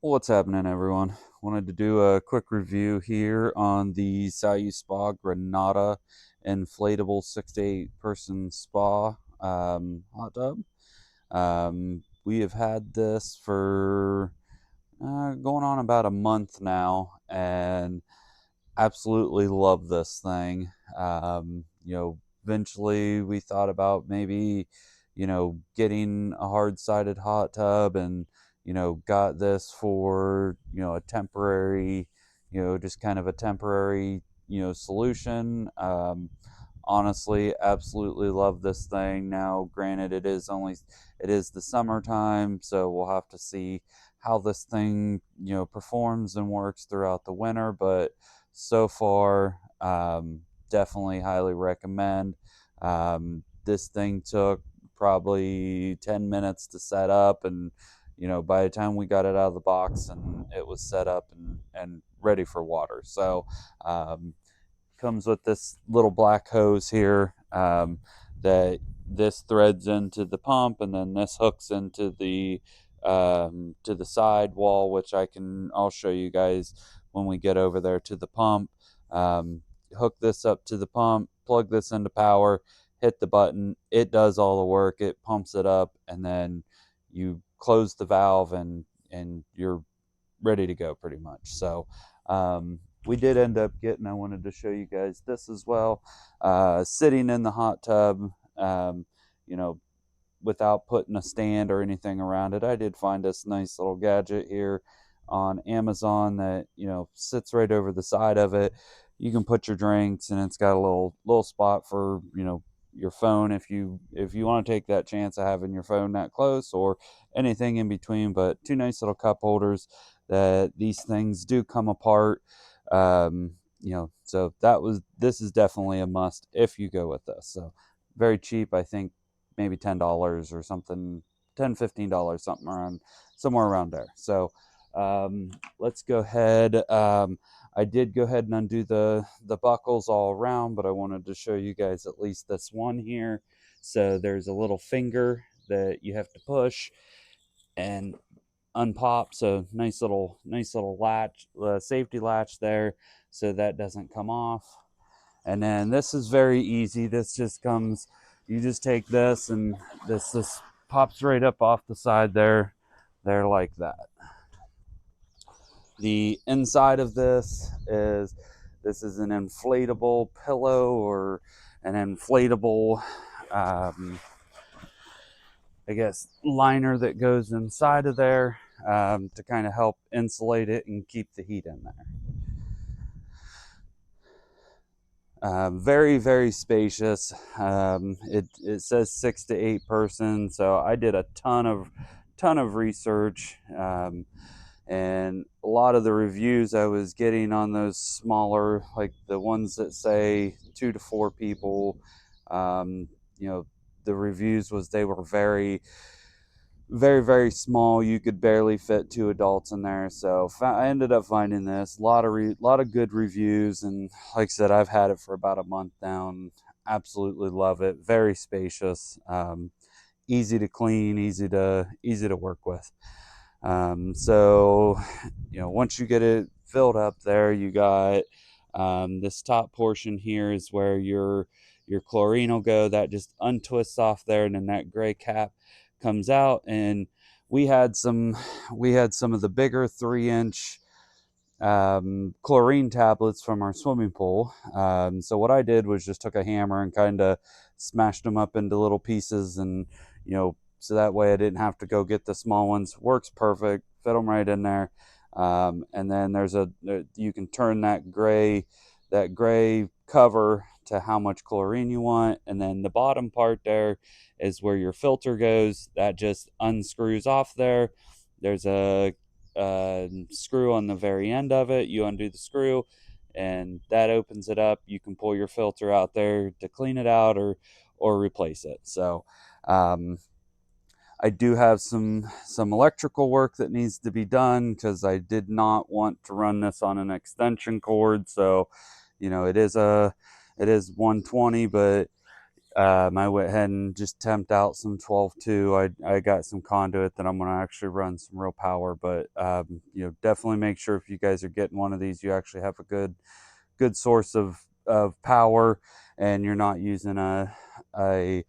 What's happening, everyone? Wanted to do a quick review here on the Saluspa Grenada inflatable 6 to 8 person spa hot tub. We have had this for going on about a month now, and absolutely love this thing. Eventually we thought about maybe, getting a hard-sided hot tub, and got this for a temporary, just kind of a temporary, solution. Honestly, absolutely love this thing. Now, granted, it is the summertime, so we'll have to see how this thing performs and works throughout the winter, but so far, definitely highly recommend. This thing took probably 10 minutes to set up, and by the time we got it out of the box and it was set up and ready for water. So comes with this little black hose here, that this threads into the pump, and then this hooks into the to the side wall, which I'll show you guys when we get over there to the pump. um, Hook this up to the pump, plug this into power, hit the button, it does all the work, it pumps it up, and then you close the valve, and you're ready to go pretty much. So we did end up getting, I wanted to show you guys this as well, sitting in the hot tub, you know, without putting a stand or anything around it. I did find this nice little gadget here on Amazon that, sits right over the side of it. You can put your drinks, and it's got a little spot for, your phone, if you want to take that chance of having your phone that close, or anything in between. But two nice little cup holders, that these things do come apart. So this is definitely a must if you go with this. So very cheap, I think maybe $10 or something, $10-15, something around, somewhere around there. So let's go ahead. I did go ahead and undo the buckles all around, but I wanted to show you guys at least this one here. So there's a little finger that you have to push and unpop. So nice little latch, safety latch there, so that doesn't come off. And then this is very easy. This just comes, you just take this, and this pops right up off the side there like that. The inside of this is an inflatable pillow, or an inflatable, I guess, liner that goes inside of there, to kind of help insulate it and keep the heat in there. Very, very spacious. It says 6 to 8 person, so I did a ton of research, and a lot of the reviews I was getting on those smaller, like the ones that say 2 to 4 people, um, you know, the reviews was they were very, very, very small. You could barely fit 2 adults in there. So I ended up finding this, lot of good reviews, and like I said, I've had it for about a month now, and absolutely love it. Very spacious, easy to clean, easy to work with. So once you get it filled up there, you got, this top portion here is where your chlorine will go. That just untwists off there, and then that gray cap comes out. And we had some we had some of the bigger 3-inch chlorine tablets from our swimming pool. So what I did was just took a hammer and kind of smashed them up into little pieces, and so that way I didn't have to go get the small ones. Works perfect, fit them right in there. And then you can turn that gray cover to how much chlorine you want, and then the bottom part there is where your filter goes. That just unscrews off there. There's a screw on the very end of it. You undo the screw, and that opens it up. You can pull your filter out there to clean it out, or replace it. So I do have some electrical work that needs to be done, because I did not want to run this on an extension cord. So it is 120, but I went ahead and just temped out some 12-2. I got some conduit that I'm going to actually run some real power, but definitely make sure if you guys are getting one of these, you actually have a good source of power, and you're not using a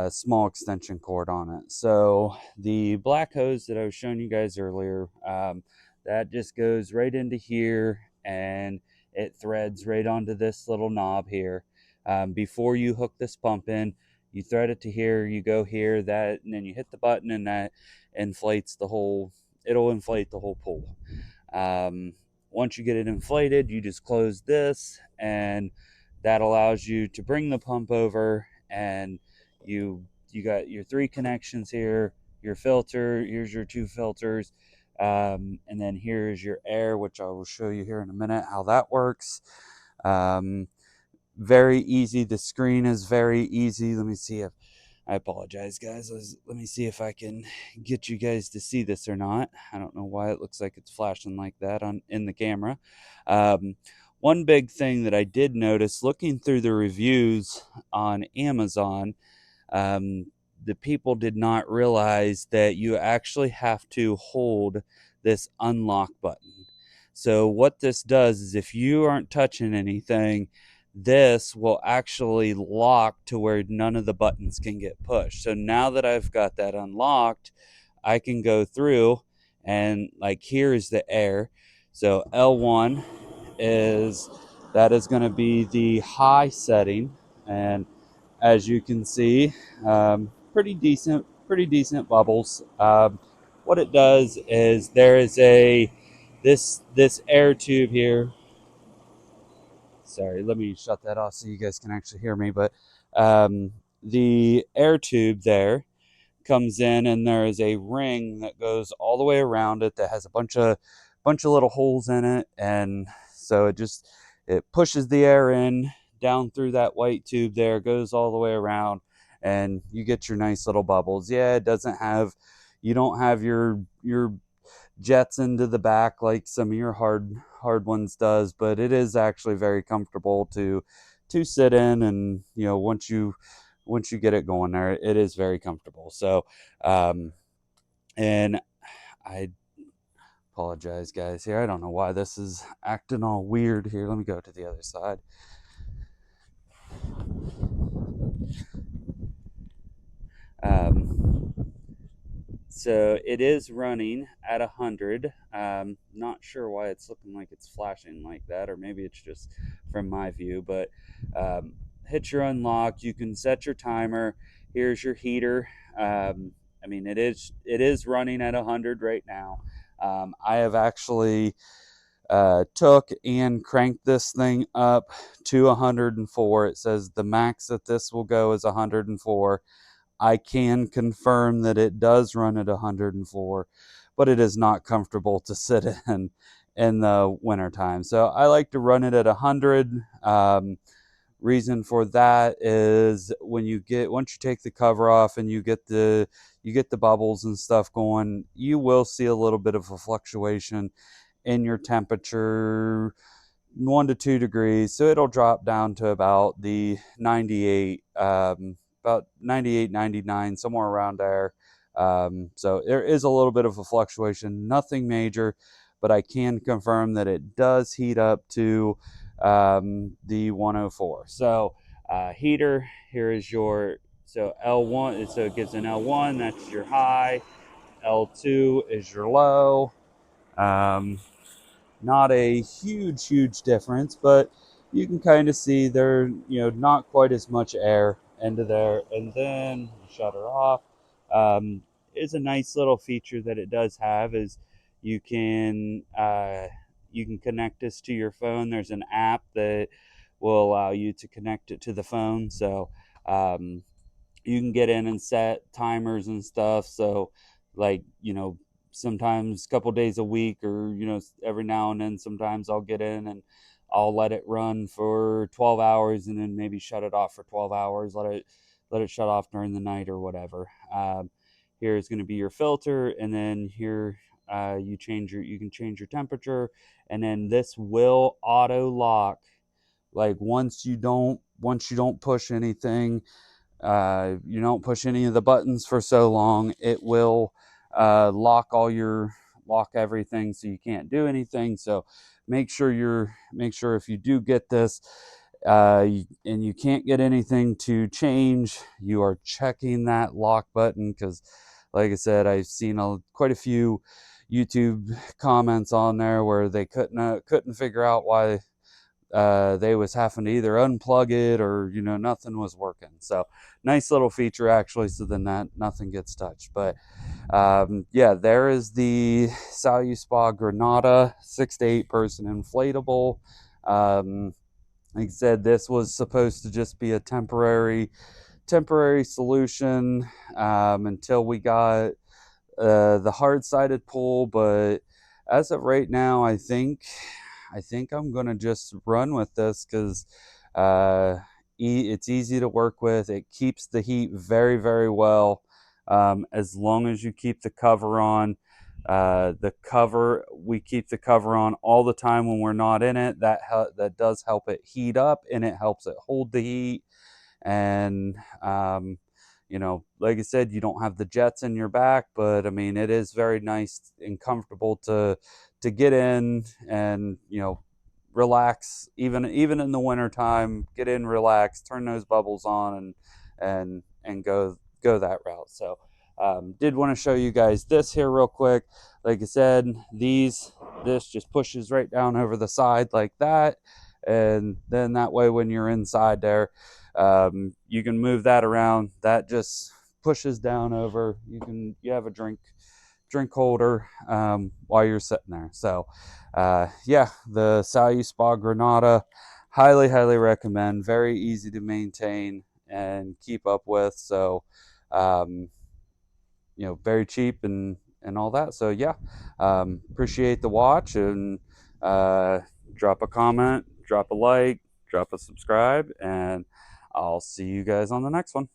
small extension cord on it. So the black hose that I was showing you guys earlier, that just goes right into here, and it threads right onto this little knob here. Before you hook this pump in, you thread it to here, you go here, that, and then you hit the button, and that inflates the whole, it'll inflate the whole pool. Once you get it inflated, you just close this, and that allows you to bring the pump over, and you got your 3 connections here, your filter, here's your 2 filters, and then here's your air, which I will show you here in a minute how that works. Very easy. The screen is very easy. Let me see if I apologize, guys. Let me see if I can get you guys to see this or not. I don't know why it looks like it's flashing like that in the camera. One big thing that I did notice looking through the reviews on Amazon, the people did not realize that you actually have to hold this unlock button. So what this does is if you aren't touching anything, this will actually lock to where none of the buttons can get pushed. So now that I've got that unlocked, I can go through, and like here is the air. So L1 is, that is going to be the high setting, and as you can see, pretty decent bubbles. What it does is there is this air tube here. Sorry, let me shut that off so you guys can actually hear me. But the air tube there comes in, and there is a ring that goes all the way around it that has a bunch of little holes in it, and so it pushes the air in down through that white tube there, goes all the way around, and you get your nice little bubbles. Yeah, it doesn't have, you don't have your jets into the back like some of your hard ones does, but it is actually very comfortable to sit in, and once you get it going there, it is very comfortable. So and I apologize, guys, here. I don't know why this is acting all weird here. Let me go to the other side. um So it is running at 100. Not sure why it's looking like it's flashing like that, or maybe it's just from my view. But hit your unlock. You can set your timer. Here's your heater. I mean, it is running at 100 right now. I have actually took and cranked this thing up to 104. It says the max that this will go is 104. I can confirm that it does run at 104, but it is not comfortable to sit in the wintertime. So I like to run it at 100. Reason for that is once you take the cover off and you get the bubbles and stuff going, you will see a little bit of a fluctuation in your temperature, 1 to 2 degrees. So it'll drop down to about the 98, about 98, 99, somewhere around there. So there is a little bit of a fluctuation, nothing major, but I can confirm that it does heat up to the 104. So heater, here is so L1, so it gives an L1, that's your high. L2 is your low. Um, Not a huge difference, but you can kind of see there, not quite as much air into there. And then shut her off. Is a nice little feature that it does have is you can uh, you can connect this to your phone. There's an app that will allow you to connect it to the phone. So um, you can get in and set timers and stuff. So, like, sometimes a couple days a week, or every now and then, sometimes I'll get in and I'll let it run for 12 hours, and then maybe shut it off for 12 hours, let it shut off during the night or whatever. Here is going to be your filter, and then here you can change your temperature, and then this will auto lock like once you don't push anything, you don't push any of the buttons for so long, it will lock everything so you can't do anything. So make sure if you do get this, and you can't get anything to change, you are checking that lock button, because like I said, I've seen quite a few YouTube comments on there where they couldn't figure out why they was having to either unplug it, or nothing was working. So nice little feature actually, so then that nothing gets touched. But yeah, there is the Saluspa Grenada 6 to 8 person inflatable. Like I said, this was supposed to just be a temporary solution, until we got the hard-sided pull. But as of right now, I think I'm gonna just run with this, because uh, it's easy to work with. It keeps the heat very, very well, as long as you keep the cover on. We keep the cover on all the time when we're not in it. That does help it heat up, and it helps it hold the heat. And like I said, you don't have the jets in your back, but I mean, it is very nice and comfortable to get in and relax, even in the winter time. Get in, relax, turn those bubbles on, and go that route. So did want to show you guys this here real quick. Like I said, this just pushes right down over the side like that, and then that way when you're inside there, you can move that around. That just pushes down over. You have a drink holder while you're sitting there. So yeah, the Saluspa Granada, highly recommend. Very easy to maintain and keep up with. So um, very cheap and all that. So yeah, appreciate the watch, and uh, drop a comment, drop a like, drop a subscribe, and I'll see you guys on the next one.